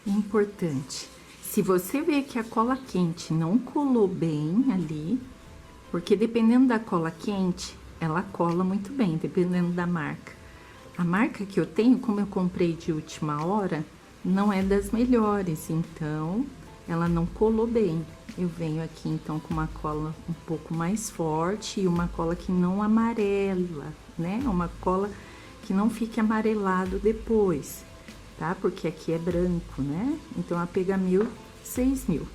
Importante. Se você vê que a cola quente não colou bem ali, porque dependendo da cola quente, ela cola muito bem, dependendo da marca. A marca que eu tenho, como eu comprei de última hora, não é das melhores, então ela não colou bem. Eu venho aqui então com uma cola um pouco mais forte e uma cola que não amarela, né? Uma cola que não fique amarelado depois, tá? Porque aqui é branco, né? Então a pega 1000, 6000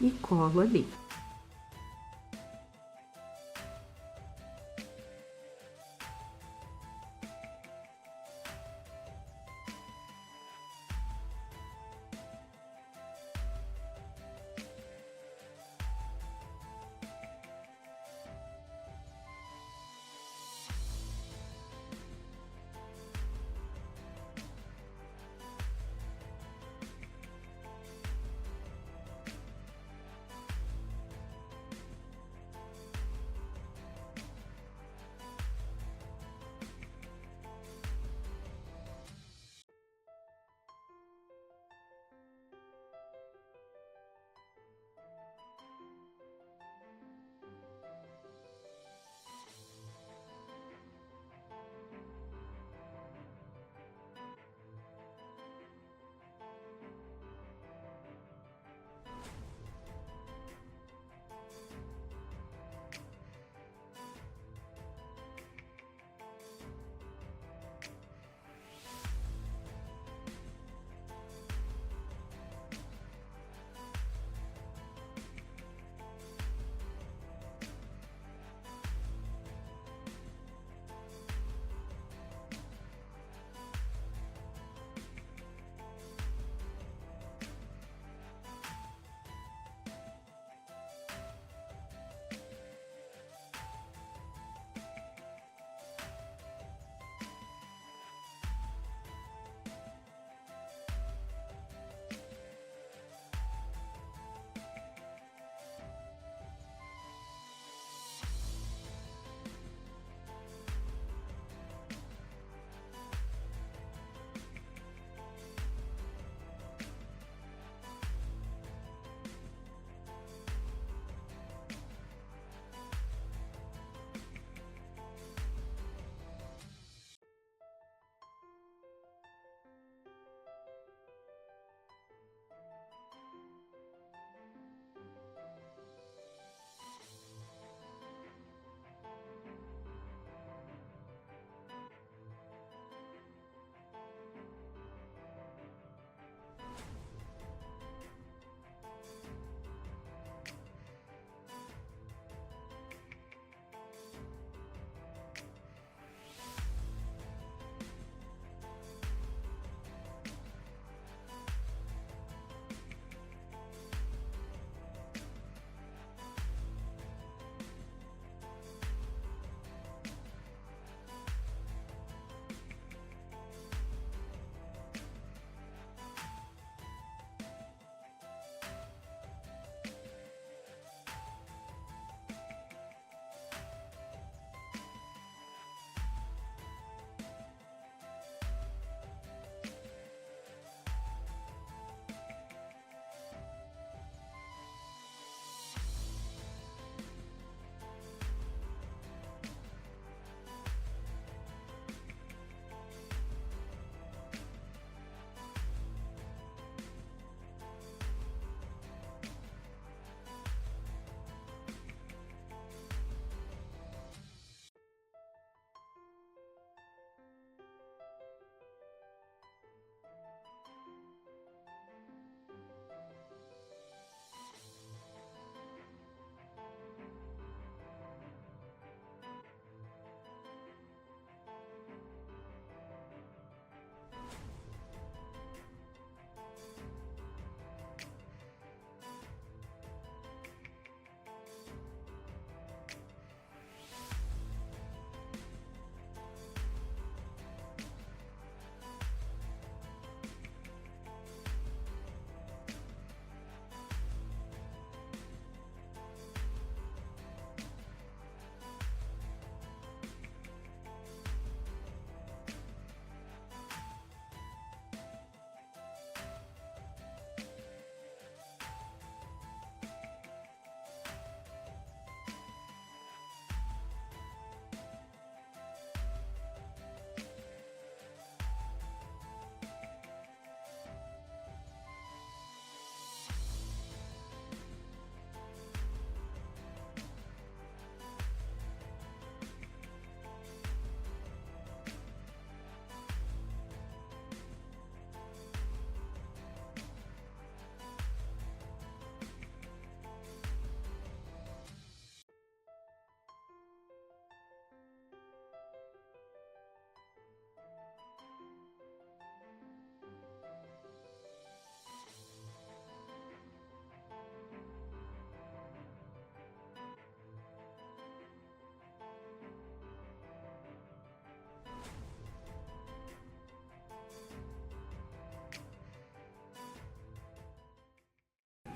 e colo ali.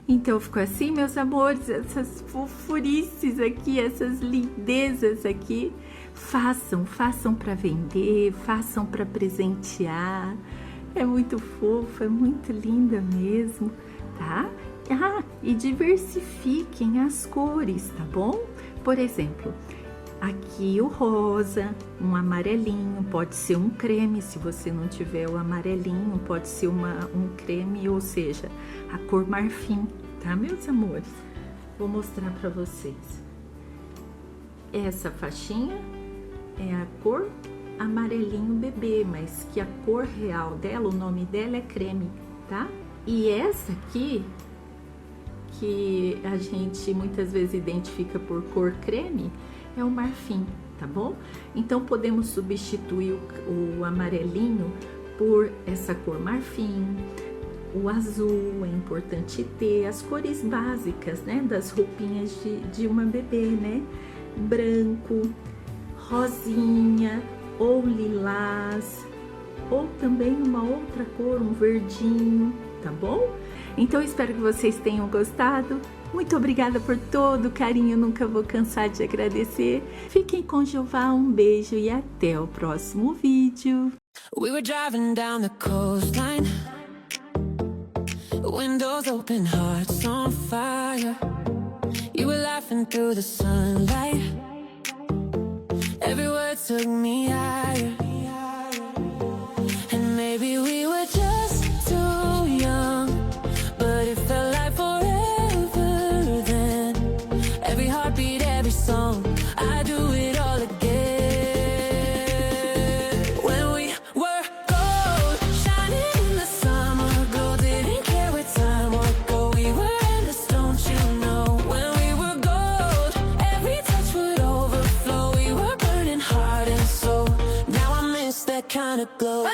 Então ficou assim, meus amores, essas fofurices aqui, essas lindezas aqui. Façam para vender, façam para presentear. É muito fofa, é muito linda mesmo, tá? E diversifiquem as cores, tá bom? Por exemplo, aqui o rosa, um amarelinho, pode ser um creme, se você não tiver o amarelinho, pode ser um creme, ou seja, a cor marfim, tá, meus amores? Vou mostrar para vocês. Essa faixinha é a cor amarelinho bebê, mas que a cor real dela, o nome dela é creme, tá? E essa aqui, que a gente muitas vezes identifica por cor creme, é o marfim, tá bom? Então podemos substituir o amarelinho por essa cor marfim, o azul, é importante ter as cores básicas, né, das roupinhas de uma bebê, né? Branco, rosinha ou lilás, ou também uma outra cor, um verdinho, tá bom? Então espero que vocês tenham gostado. Muito obrigada por todo o carinho, nunca vou cansar de agradecer. Fiquem com Jeová, um beijo e até o próximo vídeo. We were driving down the coastline, windows open, hearts on fire. You were laughing through the sunlight, every word took me higher. And maybe we were just too young, but it felt like forever then. Every heartbeat, every song, I do it all again. When we were gold, shining in the summer glow, didn't care where time would go. We were endless, don't you know? When we were gold, every touch would overflow. We were burning heart and soul. Now I miss that kind of glow.